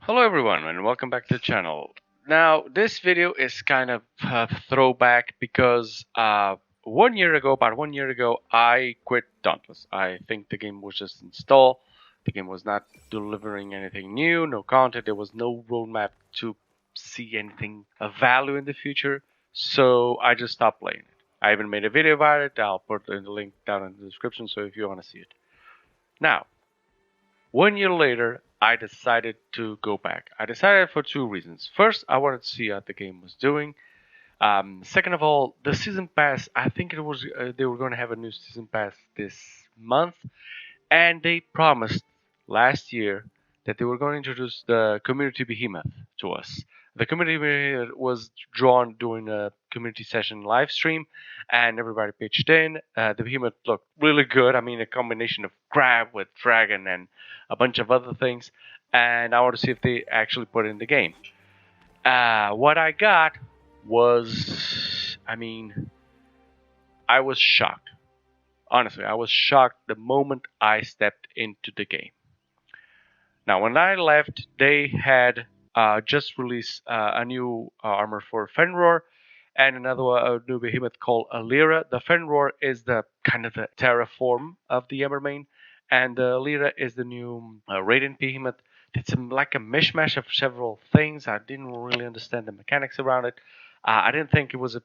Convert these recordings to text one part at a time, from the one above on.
Hello everyone and welcome back to the channel. Now this video is kind of a throwback because about 1 year ago, I quit Dauntless. I think the game was just installed. The game was not delivering anything new, no content. There was no roadmap to see anything of value in the future. So I just stopped playing it. I even made a video about it. I'll put the link down in the description so if you want to see it. Now, 1 year later, I decided to go back. I decided for two reasons. First, I wanted to see how the game was doing. Second of all, the season pass. I think it was they were going to have a new season pass this month, and they promised last year that they were going to introduce the community behemoth to us. The community behemoth was drawn during a community session live stream, and everybody pitched in. The behemoth looked really good. I mean, a combination of crab with dragon and a bunch of other things. And I want to see if they actually put it in the game. What I got was, I was shocked. Honestly, I was shocked the moment I stepped into the game. Now, when I left, they had just released a new armor for Fenrir and another a new behemoth called Lyra. The Fenrir is the kind of the terraform of the Embermane, and the Lyra is the new Radiant behemoth. It's like a mishmash of several things. I didn't really understand the mechanics around it. I didn't think it was a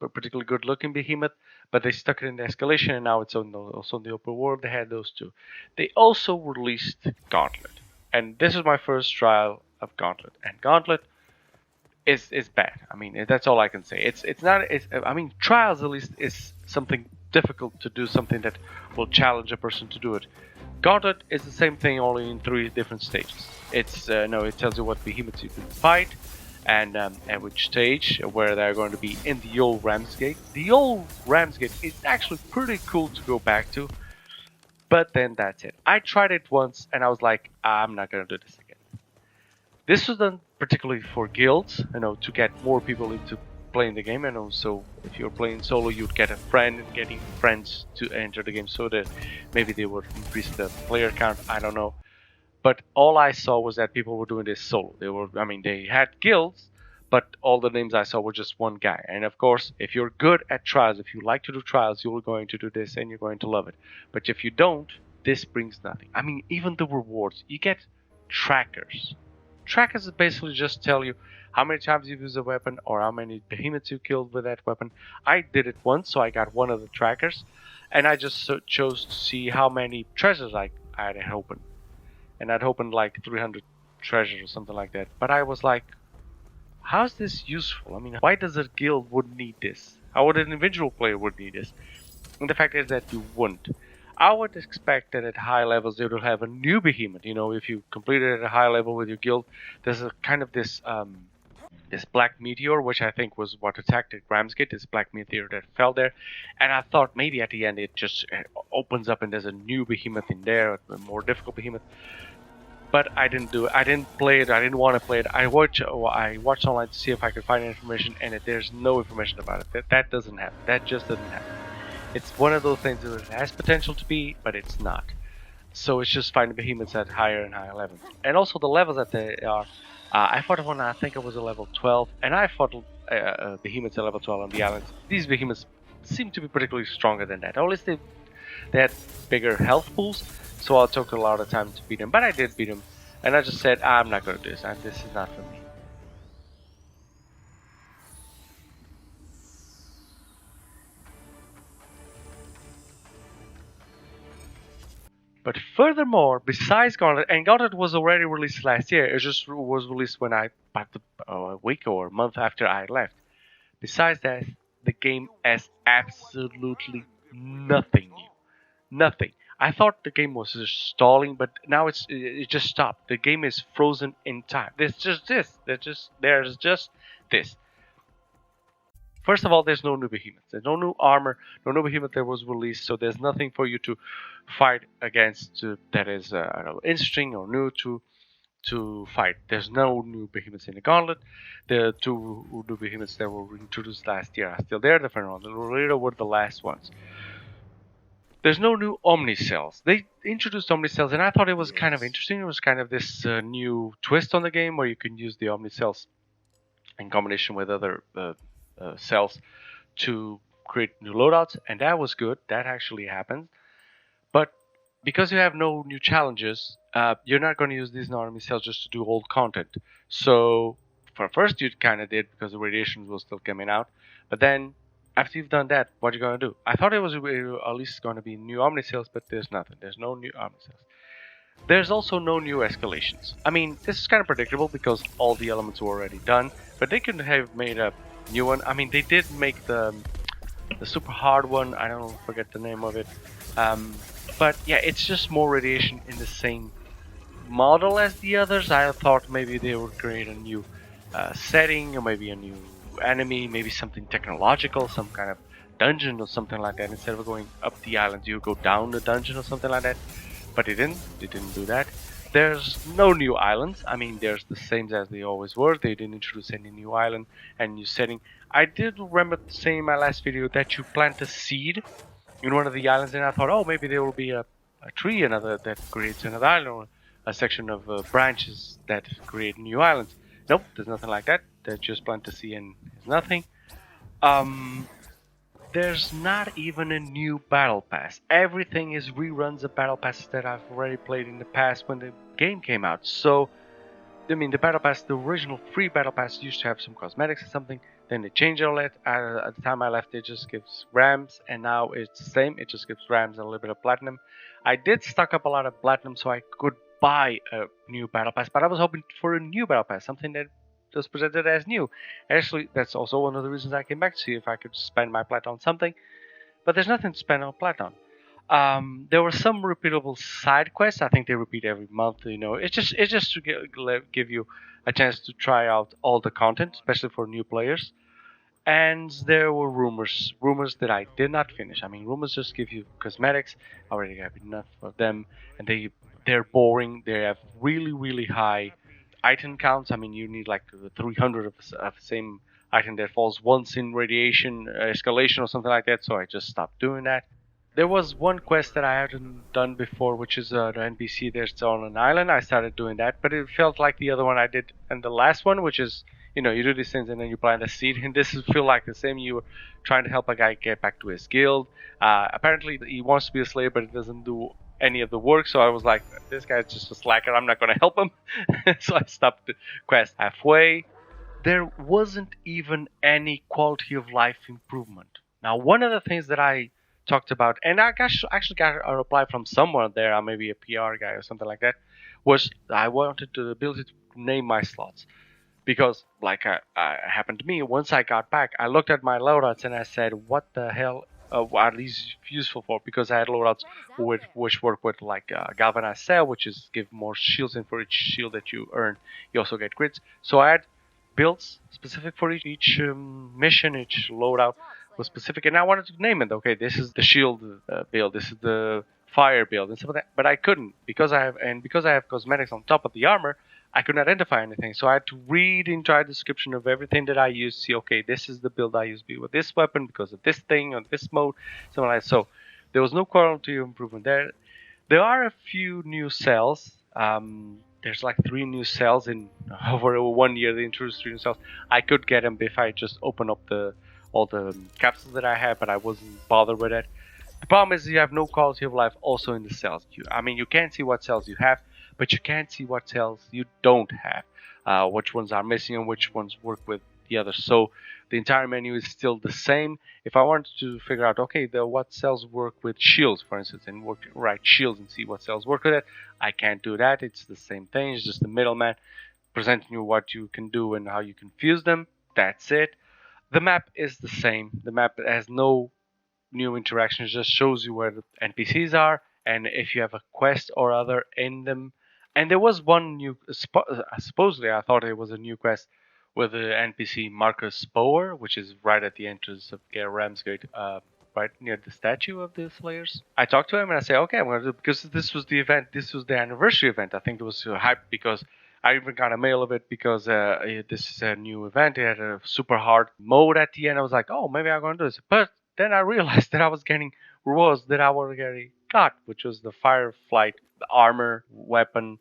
particularly good looking behemoth, but they stuck it in the Escalation, and now it's also in the open world. They had those two. They also released Gauntlet, and this is my first trial of Gauntlet, and Gauntlet is bad. I mean, that's all I can say. It's not. Trials at least is something difficult to do, something that will challenge a person to do it. Gauntlet is the same thing, only in 3 different stages. It tells you what behemoths you can fight, and at which stage, where they're going to be in the old Ramsgate. The old Ramsgate is actually pretty cool to go back to, but then that's it. I tried it once, and I was like, I'm not going to do this again. This was done particularly for guilds, to get more people into playing the game, and also if you're playing solo, you'd get a friend and getting friends to enter the game, so that maybe they would increase the player count. I don't know, but all I saw was that people were doing this solo. They had guilds, but all the names I saw were just one guy. And of course, if you're good at trials, if you like to do trials, you're going to do this and you're going to love it. But if you don't, this brings nothing. I mean, even the rewards, you get trackers. Trackers basically just tell you how many times you've used a weapon or how many behemoths you killed with that weapon. I did it once, so I got one of the trackers, and I just chose to see how many treasures I had opened. And I'd opened like 300 treasures or something like that. But I was like, how is this useful? I mean, why does a guild would need this? How would an individual player would need this? And the fact is that you wouldn't. I would expect that at high levels they would have a new behemoth. If you complete it at a high level with your guild, there's a kind of this black meteor, which I think was what attacked at Ramsgate, this black meteor that fell there. And I thought maybe at the end it just opens up and there's a new behemoth in there, a more difficult behemoth. But I didn't do it. I didn't play it. I didn't want to play it. I watched online to see if I could find information, and there's no information about it. That doesn't happen. That just doesn't happen. It's one of those things that it has potential to be, but it's not. So it's just finding behemoths at higher and higher levels. And also the levels that they are. I fought one, I think it was a level 12, and I fought behemoths at level 12 on the islands. These behemoths seem to be particularly stronger than that. Or at least they had bigger health pools, so it took a lot of time to beat them. But I did beat them, and I just said, I'm not going to do this. This is not for me. But furthermore, besides Gauntlet, and Gauntlet was already released last year, it just was released when a week or a month after I left. Besides that, the game has absolutely nothing new. Nothing. I thought the game was just stalling, but now it just stopped. The game is frozen in time. There's just this. There's just this. First of all, there's no new behemoths. There's no new armor, no new behemoth that was released, so there's nothing for you to fight against that is interesting or new to fight. There's no new behemoths in the Gauntlet. The 2 new behemoths that were introduced last year are still there. The Fauna and the Flora were the last ones. There's no new Omnicells. They introduced Omnicells, and I thought it was kind of Yes. interesting. It was kind of this new twist on the game where you can use the Omnicells in combination with other cells to create new loadouts, and that was good. That actually happened. But because you have no new challenges, you're not going to use these non-enemy cells just to do old content. So for first you kind of did because the radiations was still coming out, but then after you've done that, what are you going to do? I thought it was at least going to be new Omni cells, but there's nothing. There's no new Omni cells. There's also no new escalations. I mean, this is kind of predictable because all the elements were already done, but they could have made a new one. I mean, they did make the super hard one. I don't forget the name of it. Um, but yeah, it's just more radiation in the same model as the others. I thought maybe they would create a new setting, or maybe a new enemy, maybe something technological, some kind of dungeon or something like that. Instead of going up the island, you go down the dungeon or something like that. But they didn't. They didn't do that. There's no new islands. I mean, there's the same as they always were. They didn't introduce any new island and new setting. I did remember saying in my last video that you plant a seed in one of the islands, and I thought, oh, maybe there will be a tree, another that creates another island, or a section of branches that create new islands. Nope, there's nothing like that. They just plant a seed and there's nothing. Um, there's not even a new battle pass. Everything is reruns of battle passes that I've already played in the past when the game came out. So, I mean, the battle pass, the original free battle pass used to have some cosmetics or something. Then they changed all that. At the time I left, it just gives rams, and now it's the same. It just gives rams and a little bit of platinum. I did stock up a lot of platinum so I could buy a new battle pass, but I was hoping for a new battle pass, something that was presented as new. Actually, that's also one of the reasons I came back to see if I could spend my plat on something. But there's nothing to spend on plat on. There were some repeatable side quests. I think they repeat every month. You know, it's just to give you a chance to try out all the content, especially for new players. And there were rumors that I did not finish. I mean, rumors just give you cosmetics. I already have enough of them, and they're boring. They have really high item counts. I mean, you need like 300 of the same item that falls once in radiation escalation or something like that. So I just stopped doing that. There was one quest that I hadn't done before, which is the NPC that's on an island. I started doing that, but it felt like the other one I did and the last one, which is, you know, you do these things and then you plant a seed, and this feel like the same. You were trying to help a guy get back to his guild. Apparently, he wants to be a slave, but it doesn't do any of the work. So I was like, this guy's just a slacker. I'm not going to help him. So I stopped the quest halfway. There wasn't even any quality of life improvement. Now, one of the things that I talked about, and I actually got a reply from someone there, maybe a PR guy or something like that, was I wanted the ability to name my slots. Because, like happened to me, once I got back, I looked at my loadouts and I said, what the hell are these useful for? Because I had loadouts which work with like galvanized cell, which is give more shields, and for each shield that you earn, you also get crits. So I had builds specific for each mission, each loadout was specific, and I wanted to name it. Okay, this is the shield build, this is the fire build, and stuff like that. But I couldn't because I have cosmetics on top of the armor. I couldn't identify anything, so I had to read the entire description of everything that I used. See, okay, this is the build I use with this weapon because of this thing on this mode, something like that. So there was no quality improvement there. There are a few new cells. There's like 3 new cells in over 1 year. They introduced 3 new cells. I could get them if I just open up all the capsules that I have, but I wasn't bothered with it. The problem is you have no quality of life also in the cells. You can't see what cells you have, but you can't see what cells you don't have, which ones are missing and which ones work with the others. So the entire menu is still the same. If I wanted to figure out, okay, what cells work with shields, for instance, and write shields and see what cells work with it, I can't do that. It's the same thing. It's just the middleman presenting you what you can do and how you can fuse them. That's it. The map is the same. The map has no new interactions, just shows you where the NPCs are and if you have a quest or other in them. And there was one new, supposedly I thought it was a new quest with the NPC Marcus Bower, which is right at the entrance of Ramsgate, right near the statue of the Slayers. I talked to him and I said, okay, I'm going to do it because this was the event, this was the anniversary event. I think it was hyped because I even got a mail of it because this is a new event. It had a super hard mode at the end. I was like, oh, maybe I'm going to do this. But then I realized that I was getting was that I already got, which was the Fireflight, the armor, weapon,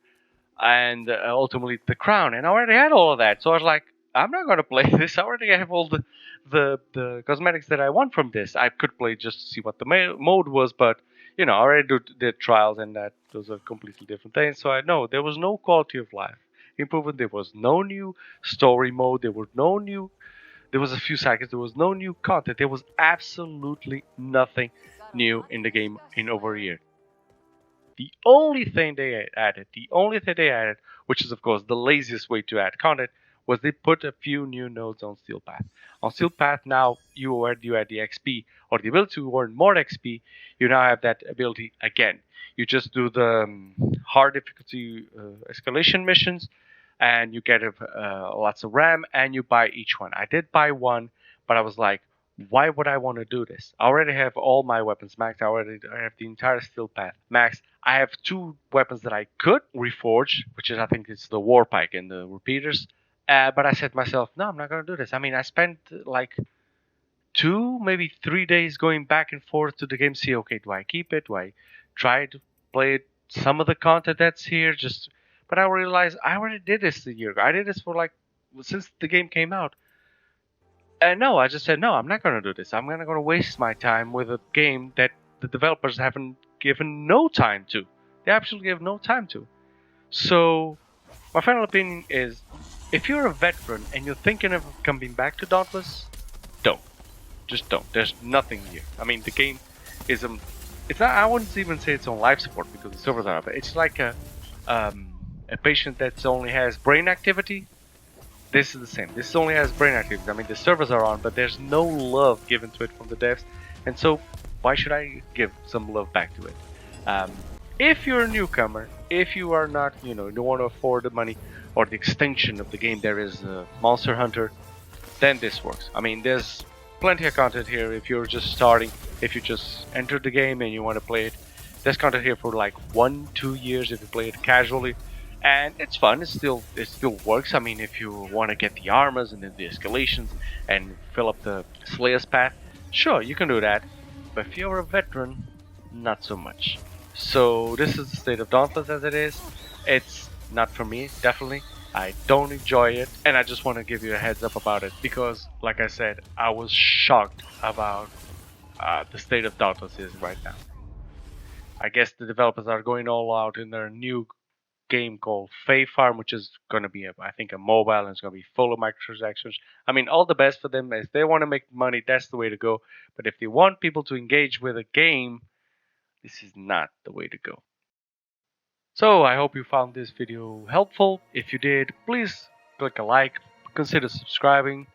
and ultimately the crown. And I already had all of that, so I was like, I'm not gonna play this. I already have all the cosmetics that I want from this. I could play just to see what the mode was, but I already did trials, and that those are completely different things. So I know there was no quality of life improvement. There was no new story mode. There were no new. There was a few seconds. There was no new content. There was absolutely nothing new in the game in over a year. The only thing they added, which is of course the laziest way to add content, was they put a few new nodes on Steel Path. On Steel Path now, you add the XP or the ability to earn more XP. You now have that ability again. You just do the hard difficulty escalation missions, and you get lots of RAM, and you buy each one. I did buy one, but I was like, why would I want to do this? I already have all my weapons maxed. I have the entire Steel Path maxed. I have two weapons that I could reforge, which is I think it's the War Pike and the repeaters. But I said to myself, no, I'm not gonna do this. I mean, I spent like 2, maybe 3 days going back and forth to the game. See, okay, do I keep it? Do I try to play it? Some of the content that's here, but I realized I already did this a year ago. I did this for like since the game came out. And no, I just said, no, I'm not going to do this. I'm not going to waste my time with a game that the developers haven't given no time to. They absolutely have no time to. So, my final opinion is, if you're a veteran and you're thinking of coming back to Dauntless, don't. Just don't. There's nothing here. I mean, the game is it's not. I wouldn't even say it's on life support because the servers are up. It's like a patient that only has brain activity. This is the same. This only has brain activity. I mean, the servers are on, but there's no love given to it from the devs, and so why should I give some love back to it? If you're a newcomer, if you are not, don't want to afford the money or the extension of the game, there is Monster Hunter, then this works. I mean, there's plenty of content here if you're just starting, if you just entered the game and you want to play it. There's content here for like 1-2 years if you play it casually. And it's fun. It still works. I mean, if you want to get the armors and then the escalations and fill up the Slayer's path, sure, you can do that. But if you're a veteran, not so much. So this is the state of Dauntless as it is. It's not for me, definitely. I don't enjoy it, and I just want to give you a heads up about it because, like I said, I was shocked about the state of Dauntless is right now. I guess the developers are going all out in their new game called Fae Farm, which is going to be, I think, a mobile, and it's going to be full of microtransactions. I mean, all the best for them. If they want to make money, that's the way to go. But if they want people to engage with a game, this is not the way to go. So I hope you found this video helpful. If you did, please click a like, consider subscribing,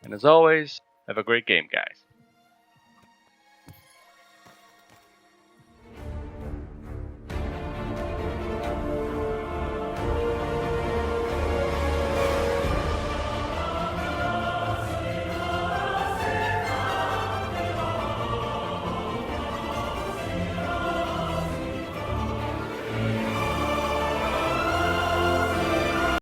and as always, have a great game, guys.